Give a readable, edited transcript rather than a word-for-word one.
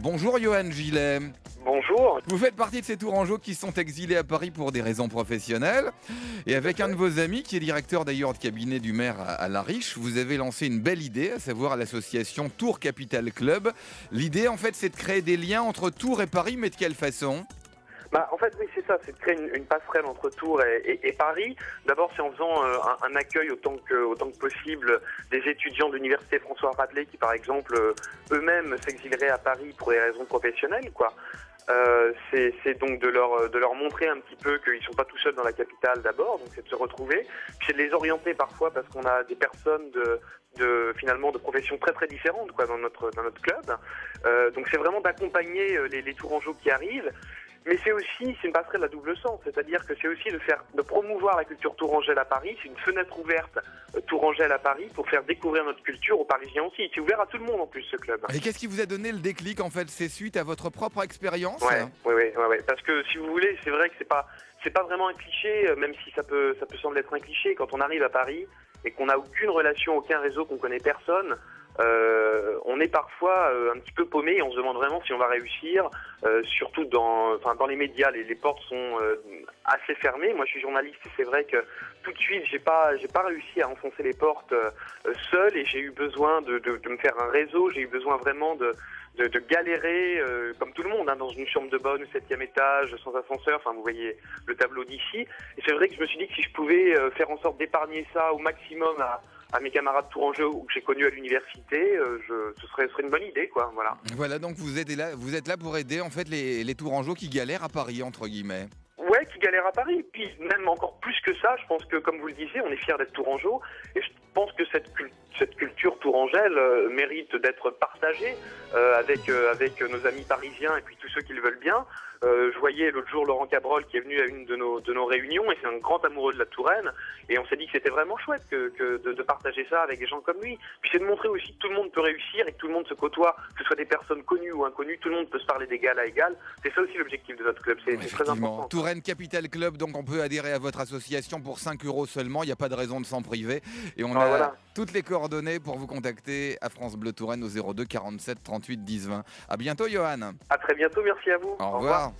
Bonjour Johan Gillet. Bonjour. Vous faites partie de ces Tourangeaux qui sont exilés à Paris pour des raisons professionnelles. Et avec un de vos amis, qui est directeur d'ailleurs de cabinet du maire à La Riche, vous avez lancé une belle idée, à savoir l'association Tours Capital Club. L'idée, en fait, c'est de créer des liens entre Tours et Paris, mais de quelle façon ? En fait, oui, c'est ça, c'est de créer une passerelle entre Tours et Paris. D'abord, c'est en faisant un accueil autant que possible des étudiants de l'université François Rabelais qui, par exemple, eux-mêmes s'exileraient à Paris pour des raisons professionnelles, quoi. C'est donc de leur montrer un petit peu qu'ils sont pas tout seuls dans la capitale d'abord, donc c'est de se retrouver, puis c'est de les orienter parfois parce qu'on a des personnes finalement de professions très très différentes quoi dans notre club. Donc c'est vraiment d'accompagner les Tourangeaux qui arrivent. Mais c'est une passerelle à double sens, c'est-à-dire que c'est aussi de promouvoir la culture tourangelle à Paris. C'est une fenêtre ouverte tourangelle à Paris pour faire découvrir notre culture aux Parisiens aussi. C'est ouvert à tout le monde en plus ce club. Et qu'est-ce qui vous a donné le déclic en fait ? C'est suite à votre propre expérience ? Ouais. Parce que si vous voulez, c'est vrai que c'est pas vraiment un cliché, même si ça peut sembler être un cliché. Quand on arrive à Paris et qu'on n'a aucune relation, aucun réseau, qu'on connaît personne. On est parfois un petit peu paumé et on se demande vraiment si on va réussir, surtout dans les médias, les portes sont assez fermées. Moi je suis journaliste et c'est vrai que tout de suite j'ai pas réussi à enfoncer les portes seul et j'ai eu besoin de me faire un réseau, j'ai eu besoin vraiment de galérer comme tout le monde dans une chambre de bonne au 7e étage sans ascenseur, vous voyez le tableau d'ici, et c'est vrai que je me suis dit que si je pouvais faire en sorte d'épargner ça au maximum à mes camarades tourangeaux que j'ai connus à l'université, ce serait une bonne idée, quoi. Voilà. Voilà, donc vous êtes là pour aider en fait les Tourangeaux qui galèrent à Paris, entre guillemets. Ouais, qui galèrent à Paris. Puis même encore plus que ça, je pense que, comme vous le disiez, on est fiers d'être tourangeaux. Et je pense que cette culture tourangelle mérite d'être partagée avec nos amis parisiens et puis tous ceux qui le veulent bien. Je voyais l'autre jour Laurent Cabrol qui est venu à une de nos réunions et c'est un grand amoureux de la Touraine. Et on s'est dit que c'était vraiment chouette de partager ça avec des gens comme lui. Puis c'est de montrer aussi que tout le monde peut réussir et que tout le monde se côtoie, que ce soit des personnes connues ou inconnues, tout le monde peut se parler d'égal à égal. C'est ça aussi l'objectif de notre club, c'est très important. Touraine Capital Club, donc on peut adhérer à votre association pour 5 € seulement, il n'y a pas de raison de s'en priver. Et on a toutes les coordonnées pour vous contacter à France Bleu Touraine au 02 47 38 10 20. À bientôt Johan. À très bientôt, merci à vous. Au revoir.